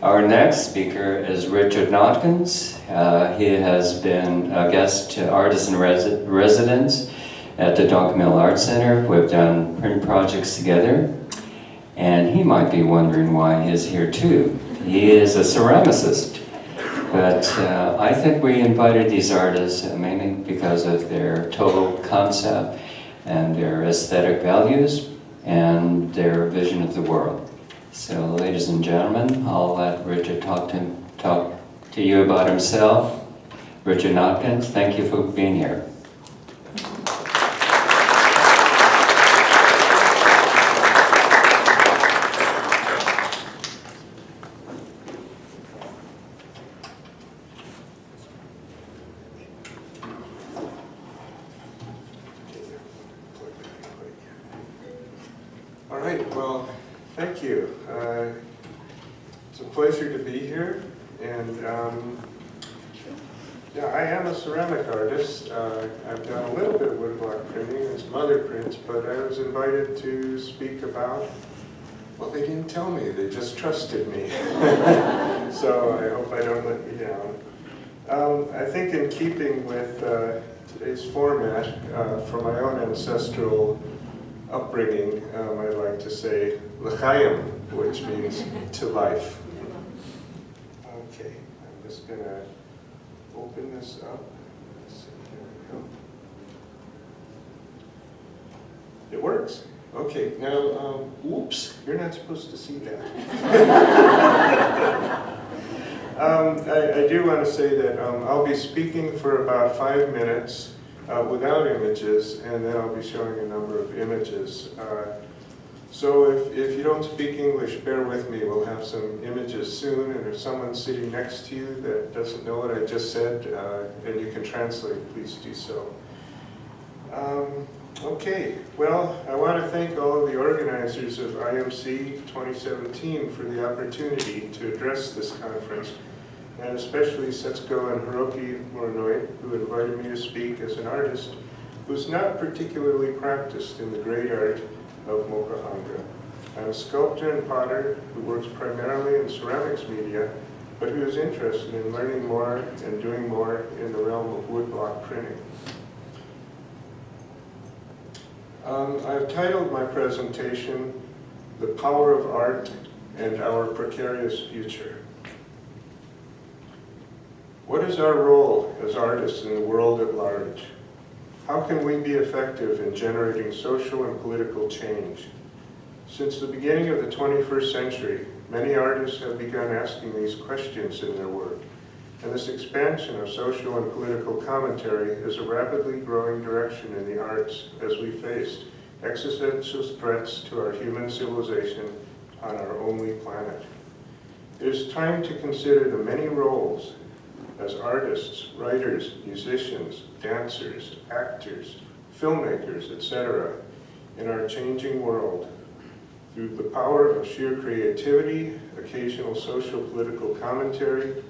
Our next speaker is Richard Notkins. He has been a guest artist in residence at the Dock Mill Art Center. We've done print projects together, and he might be wondering why he's here too. He is a ceramicist, but I think we invited these artists mainly because of their total concept and their aesthetic values and their vision of the world. So, ladies and gentlemen, I'll let Richard talk to you about himself. Richard Notkins, thank you for being here. All right, well, thank you. It's a pleasure to be here, and yeah, I am a ceramic artist. I've done a little bit of woodblock printing and some other prints, but I was invited to speak about, well, they didn't tell me, they just trusted me. So I hope I don't let you down. I think in keeping with today's format, for my own ancestral upbringing, I'd like to say l'chaim, which means to life. Okay, I'm just going to open this up. Let's see, here we go. It works. Okay, now, oops, you're not supposed to see that. I do want to say that I'll be speaking for about 5 minutes without images, and then I'll be showing a number of images. So if you don't speak English, bear with me. We'll have some images soon, and if someone's sitting next to you that doesn't know what I just said, and you can translate, please do so. Okay, well, I want to thank all of the organizers of IMC 2017 for the opportunity to address this conference, and especially Setsuko and Hiroki Muranoi, who invited me to speak as an artist who's not particularly practiced in the great art of moku-hanga. I'm a sculptor and potter who works primarily in ceramics media, but who is interested in learning more and doing more in the realm of woodblock printing. I've titled my presentation, The Power of Art and Our Precarious Future. What is our role as artists in the world at large? How can we be effective in generating social and political change? Since the beginning of the 21st century, many artists have begun asking these questions in their work, and this expansion of social and political commentary is a rapidly growing direction in the arts as we face existential threats to our human civilization on our only planet. It is time to consider the many roles as artists, writers, musicians, dancers, actors, filmmakers, etc., in our changing world through the power of sheer creativity, occasional social political commentary,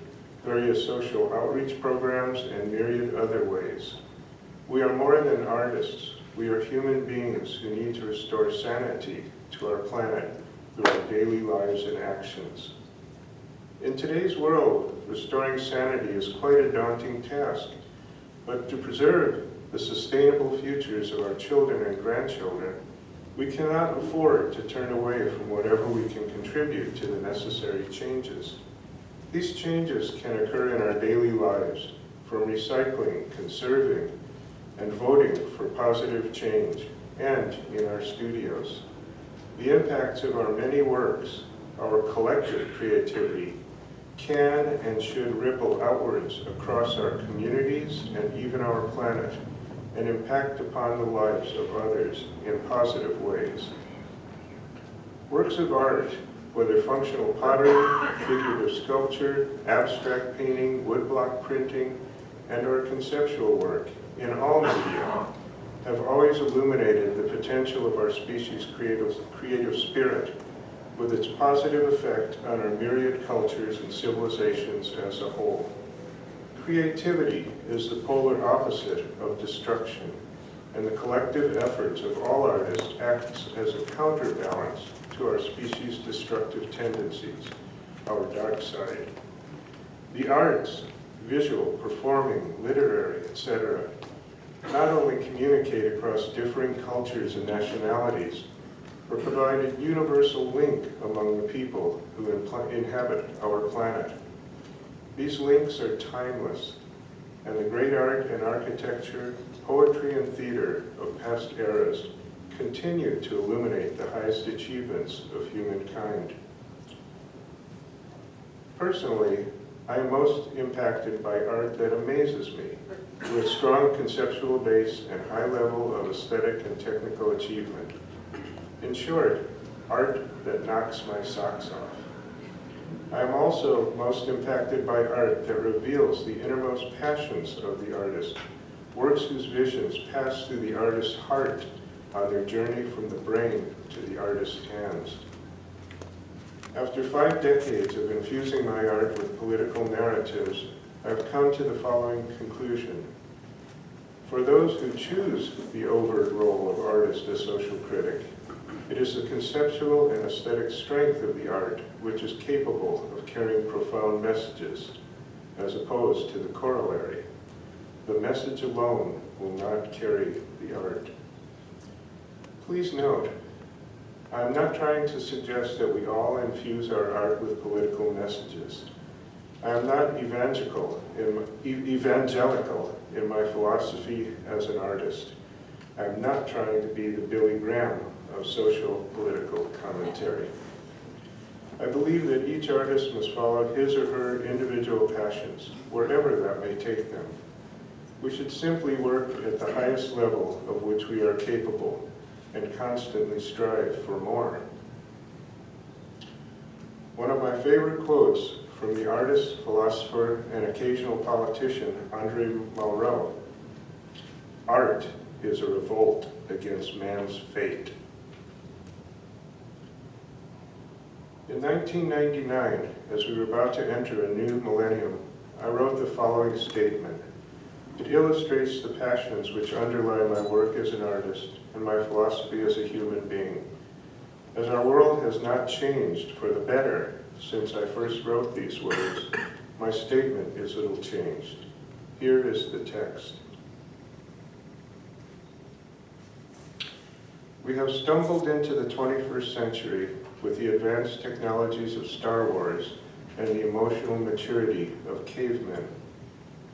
various social outreach programs, and myriad other ways. We are more than artists. We are human beings who need to restore sanity to our planet through our daily lives and actions. In today's world, restoring sanity is quite a daunting task, but to preserve the sustainable futures of our children and grandchildren, we cannot afford to turn away from whatever we can contribute to the necessary changes. These changes can occur in our daily lives, from recycling, conserving, and voting for positive change, and in our studios. The impacts of our many works, our collective creativity, can and should ripple outwards across our communities and even our planet, and impact upon the lives of others in positive ways. Works of art, whether functional pottery, figurative sculpture, abstract painting, woodblock printing, and or conceptual work, in all media, have always illuminated the potential of our species' creative spirit, with its positive effect on our myriad cultures and civilizations as a whole. Creativity is the polar opposite of destruction, and the collective efforts of all artists acts as a counterbalance to our species' destructive tendencies. our dark side. The arts, visual, performing, literary, etc., not only communicate across differing cultures and nationalities, but provide a universal link among the people who inhabit our planet. These links are timeless, and the great art and architecture, poetry and theater of past eras continue to illuminate the highest achievements of humankind. Personally, I am most impacted by art that amazes me, with strong conceptual base and high level of aesthetic and technical achievement. In short, art that knocks my socks off. I am also most impacted by art that reveals the innermost passions of the artist, works whose visions pass through the artist's heart on their journey from the brain to the artist's hands. After 5 decades of infusing my art with political narratives, I've come to the following conclusion. For those who choose the overt role of artist as social critic, it is the conceptual and aesthetic strength of the art which is capable of carrying profound messages, as opposed to the corollary. The message alone will not carry the art. Please note, I'm not trying to suggest that we all infuse our art with political messages. I am not evangelical in my philosophy as an artist. I'm not trying to be the Billy Graham of social political commentary. I believe that each artist must follow his or her individual passions, wherever that may take them. We should simply work at the highest level of which we are capable and constantly strive for more. One of my favorite quotes from the artist, philosopher, and occasional politician, Andre Malraux, "Art is a revolt against man's fate." In 1999, as we were about to enter a new millennium, I wrote the following statement. It illustrates the passions which underlie my work as an artist and my philosophy as a human being. As our world has not changed for the better since I first wrote these words, my statement is little changed. Here is the text. We have stumbled into the 21st century with the advanced technologies of Star Wars and the emotional maturity of cavemen.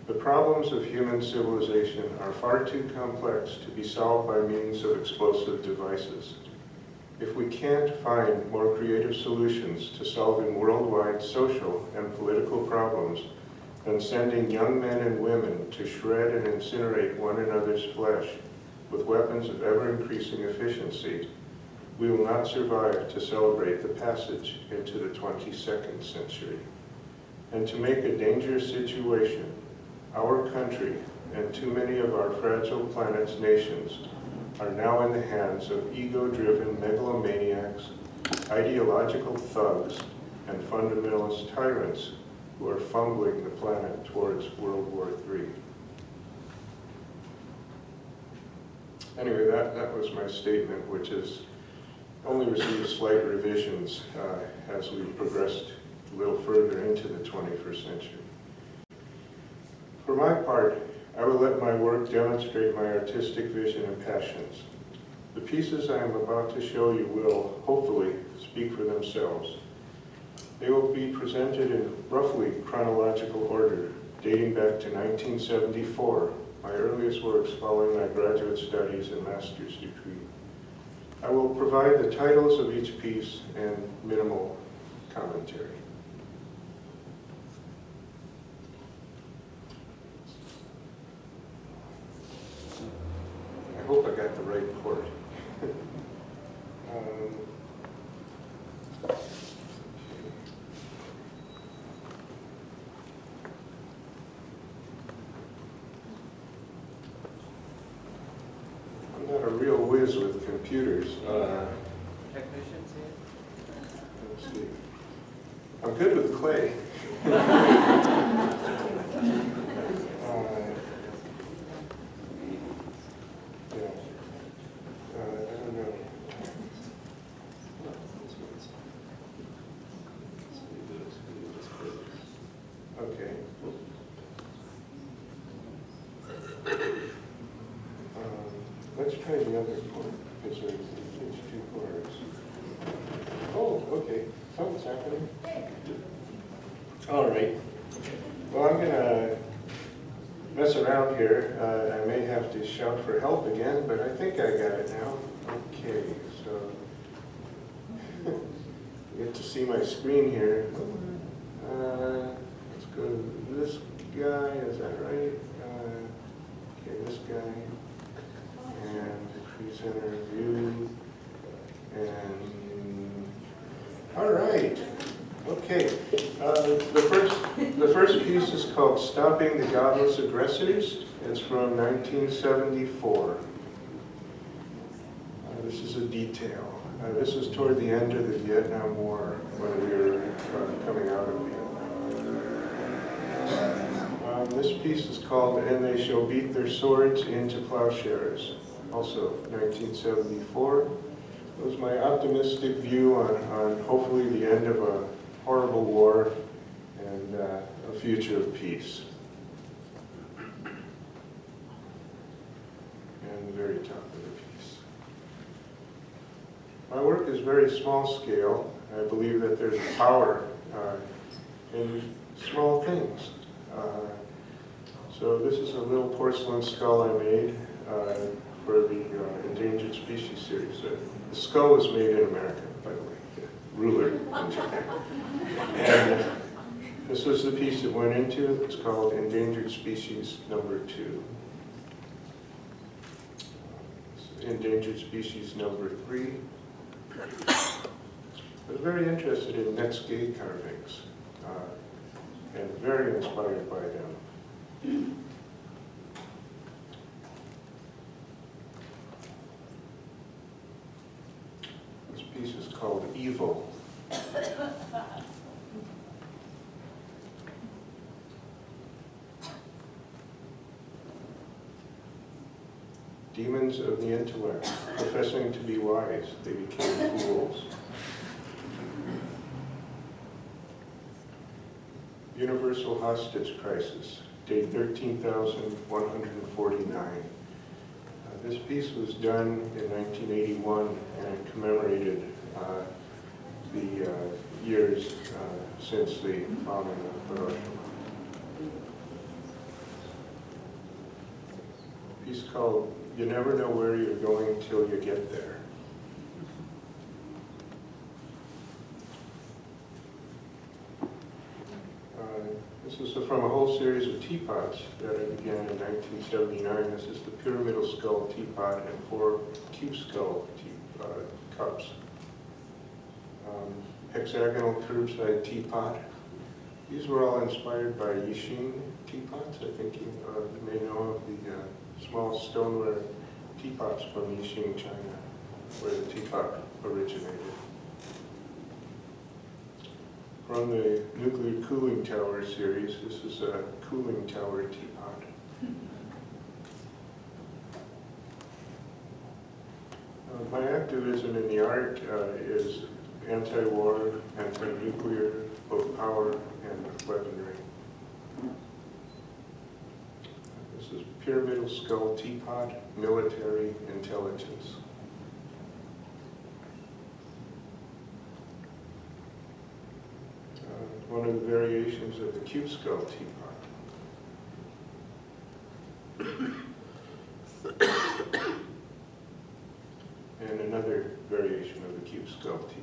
The problems of human civilization are far too complex to be solved by means of explosive devices. If we can't find more creative solutions to solving worldwide social and political problems than sending young men and women to shred and incinerate one another's flesh with weapons of ever-increasing efficiency, we will not survive to celebrate the passage into the 22nd century. And to make a dangerous situation, our country and too many of our fragile planet's nations are now in the hands of ego-driven megalomaniacs, ideological thugs, and fundamentalist tyrants who are fumbling the planet towards World War III. Anyway, that was my statement, which has only received slight revisions as we progressed a little further into the 21st century. For my part, I will let my work demonstrate my artistic vision and passions. The pieces I am about to show you will, hopefully, speak for themselves. They will be presented in roughly chronological order, dating back to 1974, my earliest works following my graduate studies and master's degree. I will provide the titles of each piece and minimal commentary. I hope I got the right chord. I'm not a real whiz with computers. Technicians here? Let's see. I'm good with clay. let's try the other chord, because it's two chords. Oh, okay, something's happening. All right. Well, I'm gonna mess around here. I may have to shout for help again, but I think I got it now. Okay, so you get to see my screen here. Let's go to this guy, is that right? Okay, this guy. And presenter view. And all right. Okay. The first piece is called "Stopping the Godless Aggressors." It's from 1974. This is a detail. This is toward the end of the Vietnam War, when we were coming out of Vietnam. This piece is called "And They Shall Beat Their Swords into Plowshares," also 1974. It was my optimistic view on hopefully the end of a horrible war and a future of peace. And the very top of the piece. My work is very small scale. I believe that there's power in small things. So this is a little porcelain skull I made for the Endangered Species series. The skull was made in America, by the way, the ruler in Japan. And this was the piece it went into. It's called Endangered Species number 2. Endangered Species number 3. I was very interested in Netsuke carvings and very inspired by them. This piece is called Evil. Demons of the intellect, professing to be wise, they became fools. Universal hostage crisis, date 13,149. This piece was done in 1981 and it commemorated the years since the bombing of Hiroshima. A piece called "You Never Know Where You're Going Till You Get There." This is from a whole series of teapots that I began in 1979. This is the pyramidal skull teapot and 4 cube skull cups. Hexagonal curbside teapot. These were all inspired by Yixing teapots. I think you may know of the small stoneware teapots from Yixing, China, where the teapot originated. From the nuclear cooling tower series, this is a cooling tower teapot. My activism in the art is anti-war, anti-nuclear, both power and weaponry. This is pyramidal skull teapot, military intelligence. One of the variations of the cube skull teapot. And another variation of the cube skull teapot.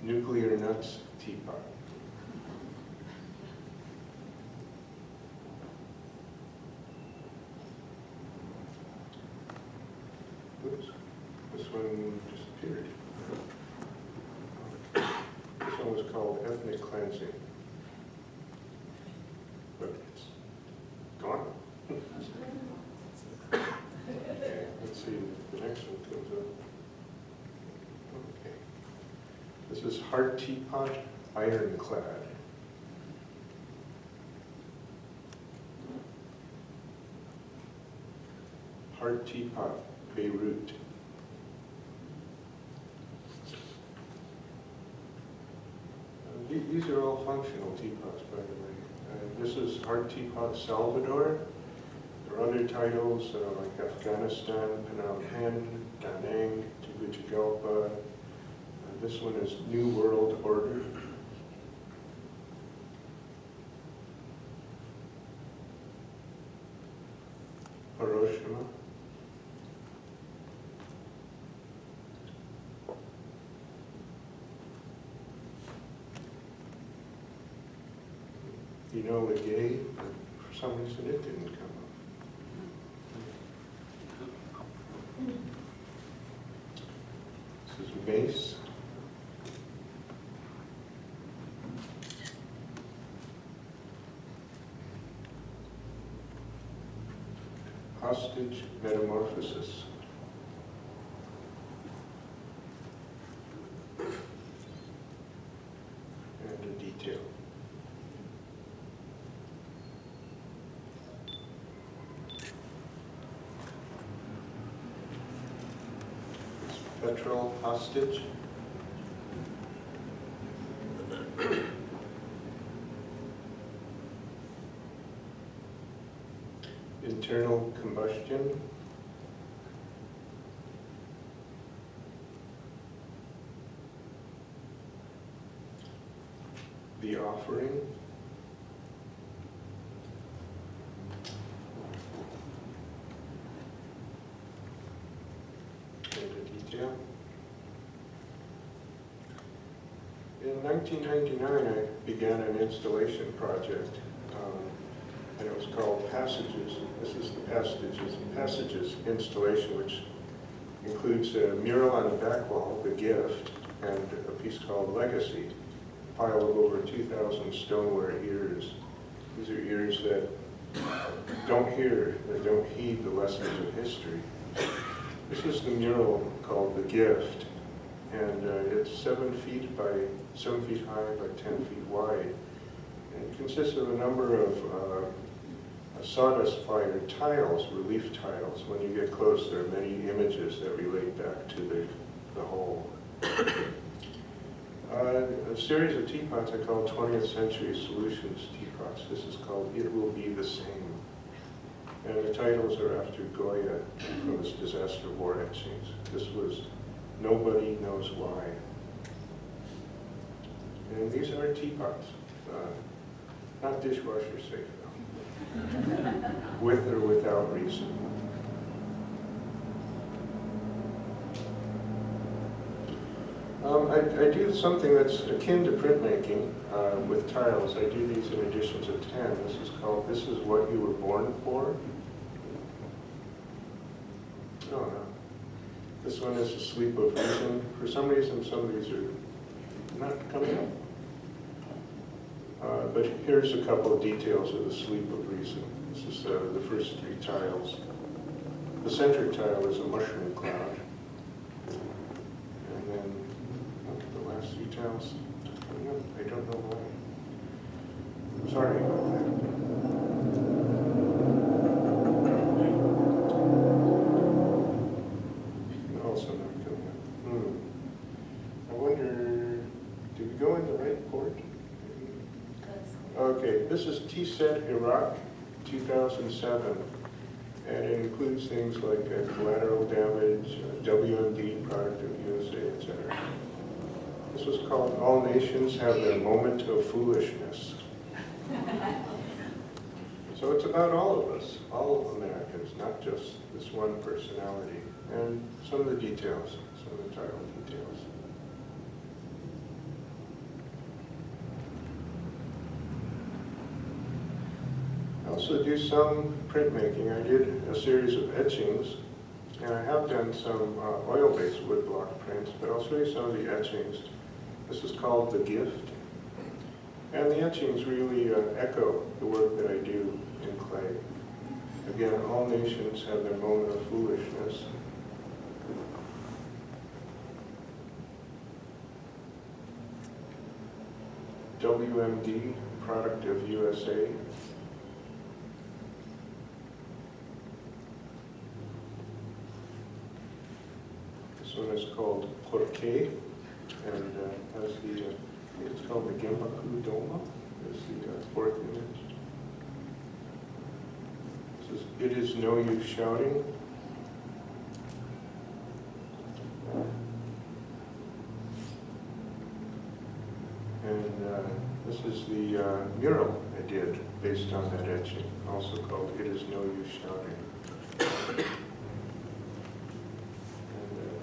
Nuclear nuts teapot. Oops, this one disappeared. This one was called ethnic cleansing. But it's gone. Okay, let's see if the next one comes up. Okay. This is heart teapot, ironclad. Heart teapot, Beirut. These are all functional teapots, by the way. is Art Teapot Salvador. There are other titles like Afghanistan, Phnom Penh, Da Nang, Tegucigalpa. This one is New World Order. Hiroshima. Enola Gay, for some reason it didn't come up. This is Mace. Hostage Metamorphosis. And a detail. Petrol Hostage. Internal Combustion. The Offering. And a detail. In 1999, I began an installation project, and it was called Passages. This is the Passages installation, which includes a mural on the back wall, The Gift, and a piece called Legacy, a pile of over 2,000 stoneware ears. These are ears that don't hear, that don't heed the lessons of history. This is the mural called The Gift, and it's 7 feet high by 10 feet wide. And it consists of a number of sawdust-fired tiles, relief tiles. When you get close, there are many images that relate back to the whole. A series of teapots I call 20th Century Solutions teapots. This is called It Will Be the Same. And the titles are after Goya from his disaster war etchings. This was Nobody Knows Why. And these are teapots, not dishwasher safe though, with or without reason. I do something that's akin to printmaking with tiles. I do these in editions of 10. This is called This Is What You Were Born For. Oh no. This one is a Sleep of Reason. For some reason, some of these are not coming up. But here's a couple of details of the Sleep of Reason. This is the first 3 tiles. The center tile is a mushroom cloud. And then the last 3 tiles are coming up. I don't know why. Sorry about that. Also not coming up. I wonder, did we go in the right port? Okay, this is T-Set Iraq 2007, and it includes things like collateral damage, WMD, product of USA, etc. This was called All Nations Have Their Moment of Foolishness. So it's about all of us, all Americans, not just this one personality. And some of the details, some of the title details. I also do some printmaking. I did a series of etchings, and I have done some oil-based woodblock prints, but I'll show you some of the etchings. This is called The Gift. And the etchings really echo the work that I do in clay. Again, all nations have their moment of foolishness. WMD, product of USA. This one is called Porque, and has the, it's called the Genbaku Doma, is the 4th image. It is no use shouting. And this is the mural I did based on that etching, also called It Is No Use Shouting. And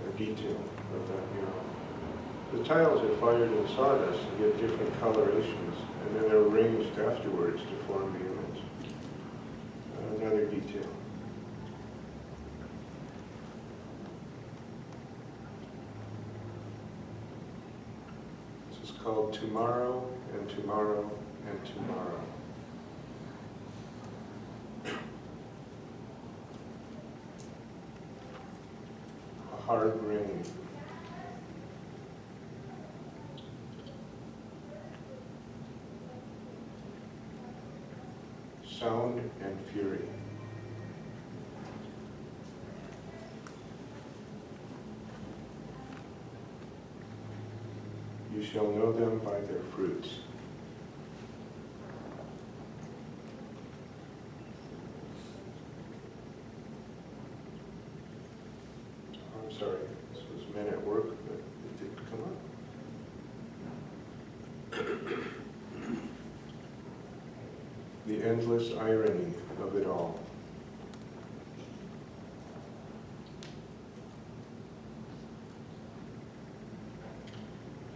a detail of that mural. The tiles are fired in sawdust and get different colorations, and then they're arranged afterwards to form the image. Another detail. This is called Tomorrow and Tomorrow and Tomorrow. A hard rain. Sound and fury. You shall know them by their fruits. I'm sorry, this was men at work, but it didn't come up. The endless irony of it all.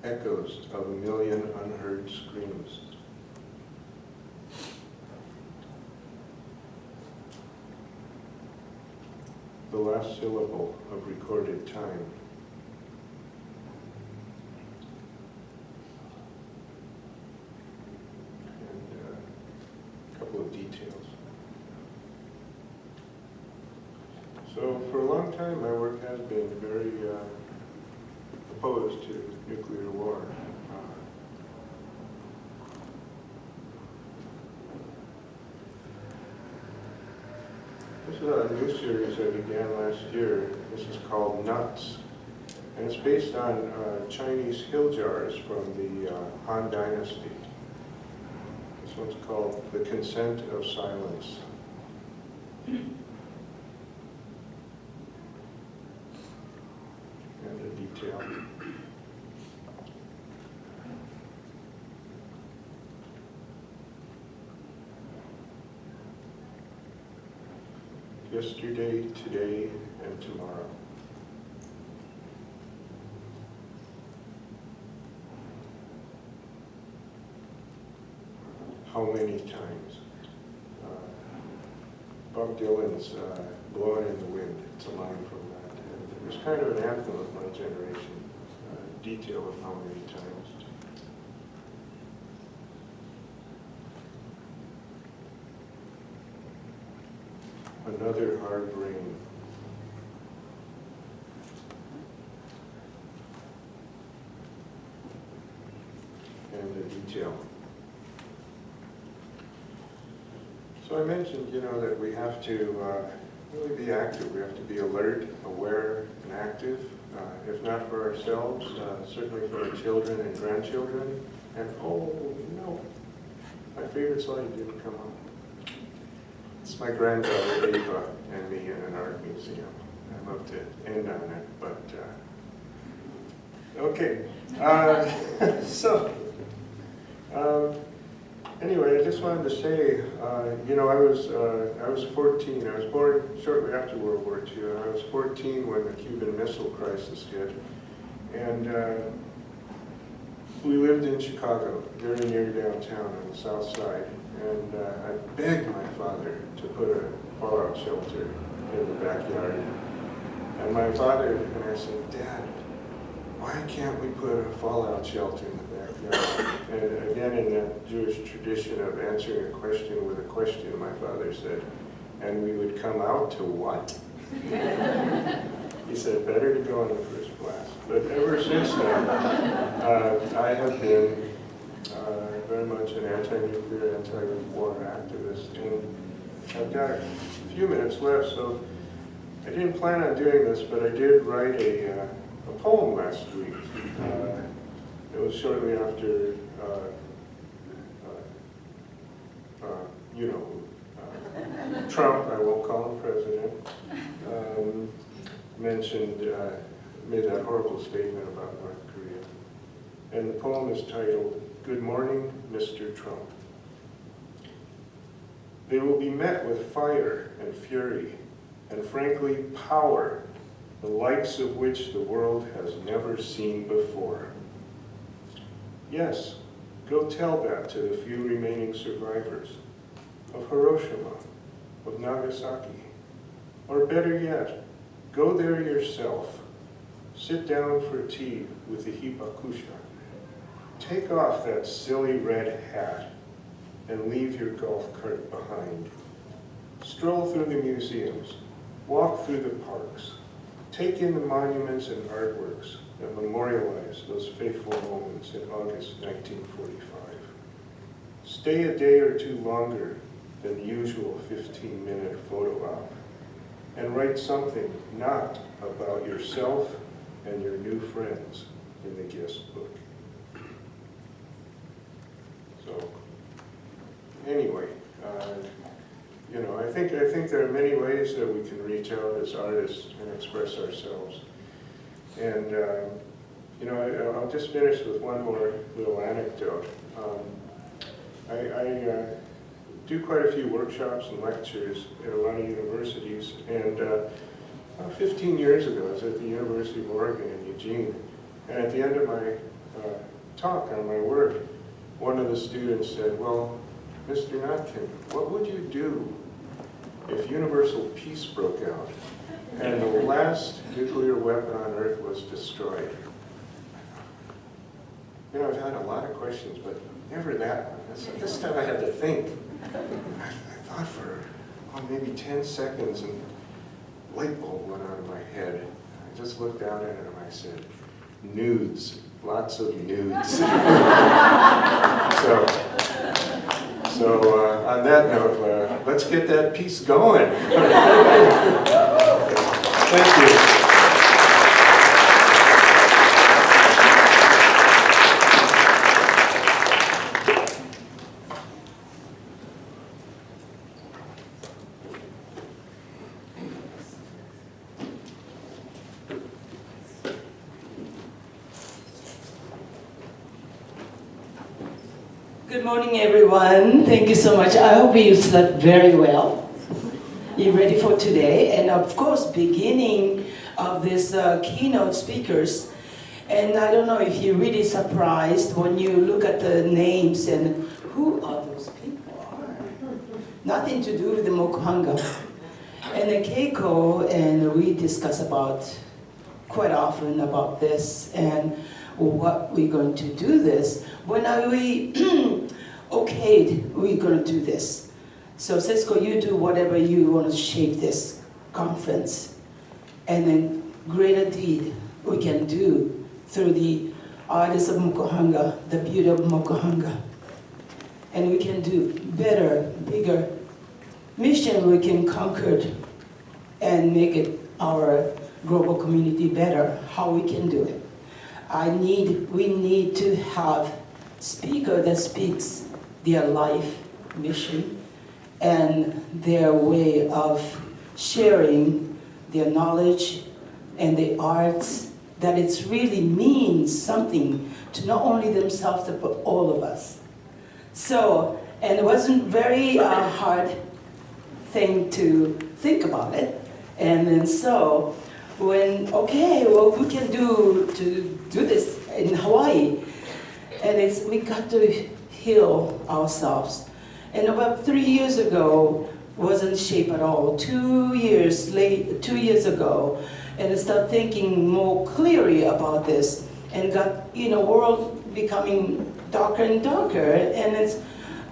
Echoes of a million unheard screams. The last syllable of recorded time. Of details. So for a long time my work has been very opposed to nuclear war. This is a new series I began last year. This is called Nuts, and it's based on Chinese hill jars from the Han Dynasty. This one's called The Consent of Silence. And a detail. Yesterday, today, and tomorrow. How many times? Bob Dylan's Blowing in the Wind, it's a line from that. And it was kind of an anthem of my generation, detail of how many times. Another hard rain. And a detail. So I mentioned, that we have to really be active. We have to be alert, aware, and active. If not for ourselves, certainly for our children and grandchildren. And oh no, my favorite slide didn't come up. It's my granddaughter Ava and me in an art museum. I'd love to end on it, but okay. Anyway, I just wanted to say, I was 14. I was born shortly after World War II, and I was 14 when the Cuban Missile Crisis hit. And we lived in Chicago, very near downtown on the south side. And I begged my father to put a fallout shelter in the backyard. And my father, and I said, Dad, why can't we put a fallout shelter in the backyard? And again, in that Jewish tradition of answering a question with a question, my father said, and we would come out to what? He said, better to go in the first blast. But ever since then, I have been very much an anti-nuclear, anti-war activist. And I've got a few minutes left, so I didn't plan on doing this, but I did write a poem last week. It was shortly after, Trump, I won't call him president, made that horrible statement about North Korea. And the poem is titled, Good Morning, Mr. Trump. They will be met with fire and fury, and frankly, power, the likes of which the world has never seen before. Yes, go tell that to the few remaining survivors of Hiroshima, of Nagasaki, or better yet, go there yourself. Sit down for tea with the hibakusha. Take off that silly red hat and leave your golf cart behind. Stroll through the museums, walk through the parks, take in the monuments and artworks that memorialize those fateful moments in August 1945. Stay a day or two longer than the usual 15-minute photo op, and write something not about yourself and your new friends in the guest book. So, anyway, I think there are many ways that we can reach out as artists and express ourselves. And I'll just finish with one more little anecdote. I do quite a few workshops and lectures at a lot of universities, and 15 years ago I was at the University of Oregon in Eugene, and at the end of my talk on my work, one of the students said, well, Mr. Notkin, what would you do if universal peace broke out and the last nuclear weapon on Earth was destroyed? I've had a lot of questions, but never that one. This time I had to think. I thought for maybe 10 seconds, and a light bulb went on in my head. I just looked down at it and I said, nudes, lots of nudes. So on that note, let's get that piece going. Thank you. Good morning, everyone. Thank you so much. I hope you slept very well. You ready for today? And of course, beginning of this keynote speakers. And I don't know if you're really surprised when you look at the names and who are those people are. Nothing to do with the moku-hanga. And the Keiko, and we discuss about quite often about this and what we're going to do this. When we okayed, we're going to do this. So Cisco, you do whatever you want to shape this conference. And then greater deed we can do through the artists of moku-hanga, the beauty of moku-hanga. And we can do better, bigger mission we can conquer and make it our global community better, how we can do it. We need to have speaker that speaks their life mission and their way of sharing their knowledge and the arts, that it really means something to not only themselves but all of us. So, and it wasn't very hard thing to think about it. And then so, when, okay, well, we can do this in Hawaii. And we got to heal ourselves. And about 3 years ago, wasn't shape at all. 2 years ago, and I started thinking more clearly about this, and got, world becoming darker and darker. And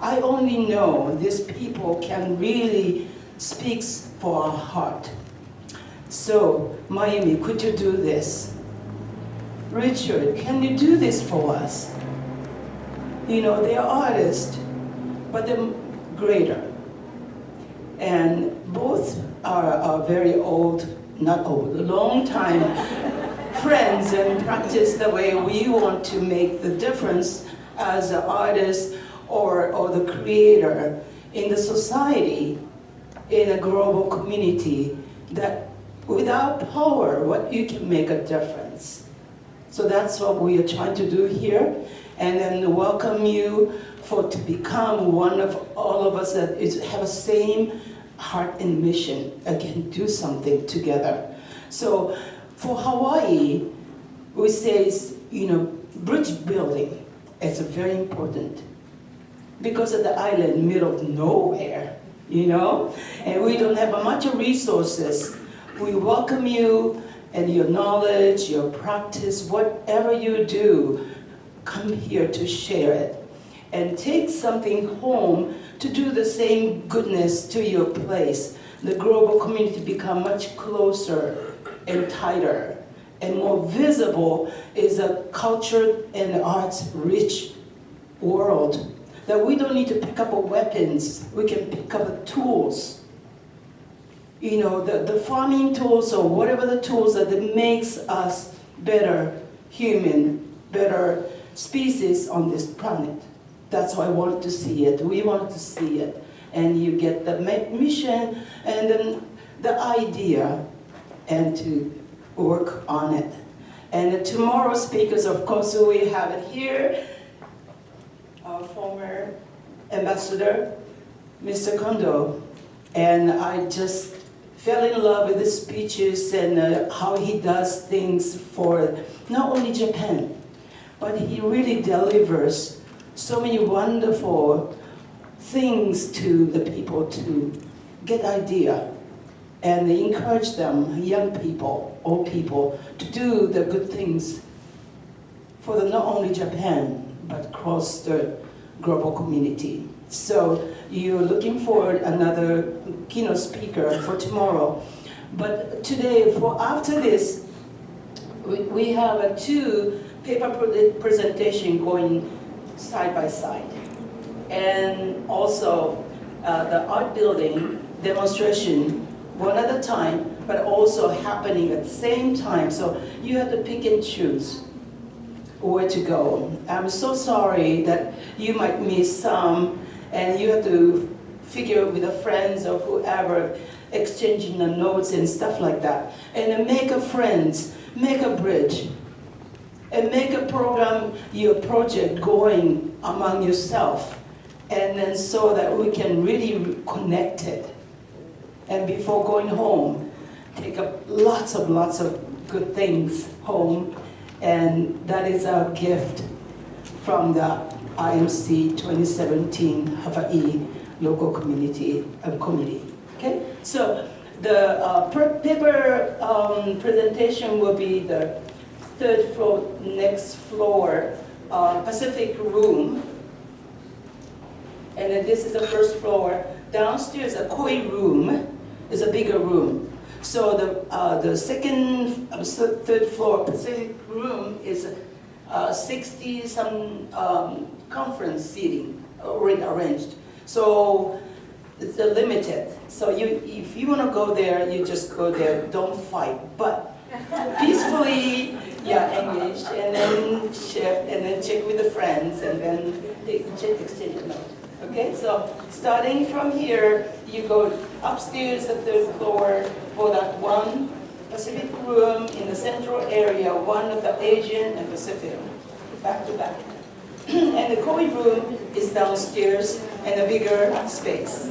I only know these people can really speak for our heart. So, Miami, could you do this? Richard, can you do this for us? They're artists, but they're greater. And both are very old, not old, long time friends, and practice the way we want to make the difference as an artist or the creator in the society. in a global community that without power, what you can make a difference. So that's what we are trying to do here, and then welcome you to become one of all of us that have the same heart and mission, again, do something together. So for Hawaii, we say, bridge building is very important because of the island, middle of nowhere, and we don't have much resources. We welcome you and your knowledge, your practice, whatever you do, come here to share it. And take something home to do the same goodness to your place. The global community become much closer and tighter and more visible is a culture and arts rich world that we don't need to pick up weapons, we can pick up tools. The farming tools or whatever the tools that makes us better human, better species on this planet. That's why I wanted to see it. We wanted to see it. And you get the mission and then the idea and to work on it. And tomorrow's speakers, of course, we have it here. Our former ambassador, Mr. Kondo. And I just fell in love with his speeches and how he does things for not only Japan, but he really delivers so many wonderful things to the people to get idea and encourage them, young people, old people, to do the good things for not only Japan, but across the global community. So you're looking for another keynote speaker for tomorrow. But today, after this, we have two paper presentation going side by side. And also the art building demonstration, one at a time, but also happening at the same time. So you have to pick and choose where to go. I'm so sorry that you might miss some, and you have to figure with the friends or whoever, exchanging the notes and stuff like that. And then make a friends, make a bridge, and make a program, your project going among yourself. And then so that we can really connect it. And before going home, take up lots of good things home. And that is our gift from the IMC 2017 Hawaii Local Community Committee. Okay, so the paper presentation will be the third floor, next floor, Pacific room. And then this is the first floor. Downstairs, a koi room is a bigger room. So the second, third floor Pacific room is 60-some conference seating already arranged. So it's limited. So if you want to go there, you just go there. Don't fight, but peacefully, engaged, and then shift, and then check with the friends, and then exchange a note. Okay, so starting from here, you go upstairs, the third floor, for that one Pacific room in the central area, one of the Asian and Pacific, back to back. And the koi room is downstairs and a bigger space.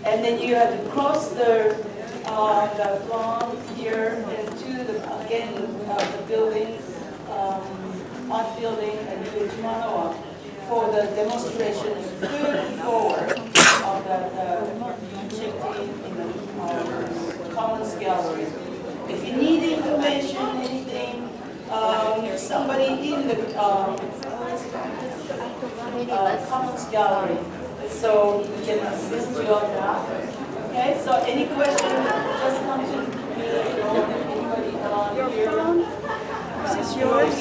And then you have to cross the lawn here and to the building, art building, and to Manoa for the demonstration third floor of the check-in in the Commons Gallery. If you need information, anything, somebody in the Commons Gallery, so we can assist you on that. Okay, so any question, just come to me or anybody around here. Is this yours?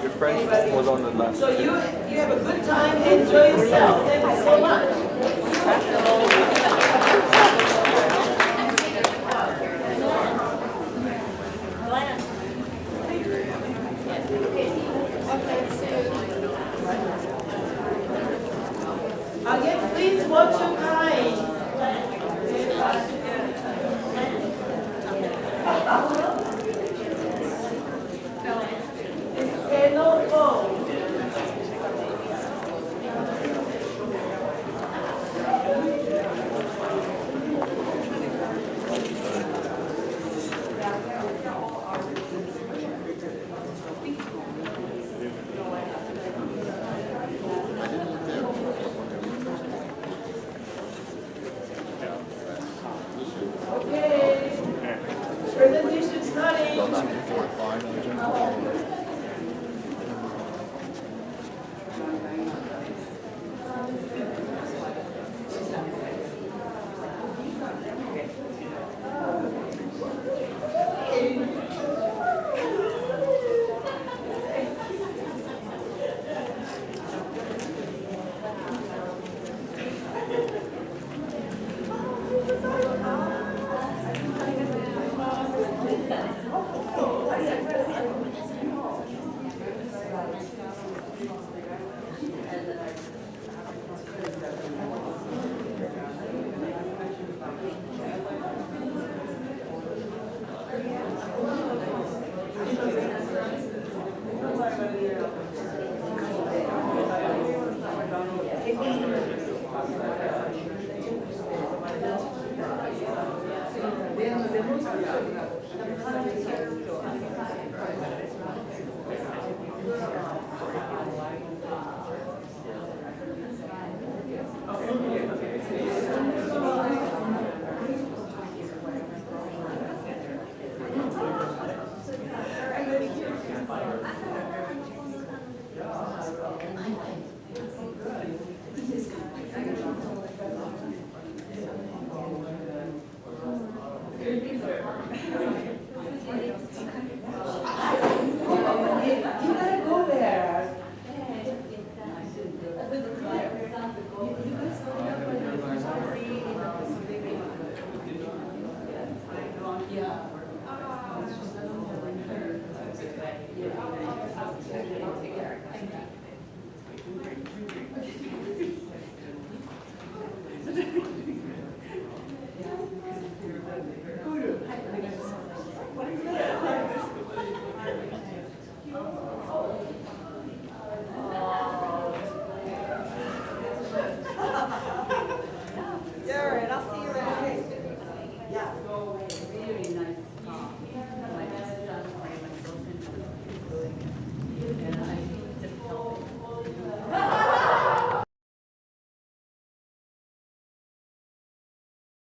Your friend was on the left. So you have a good time, enjoy yourself. Thank you so much. Again, please watch your time. Okay. Presentation starting.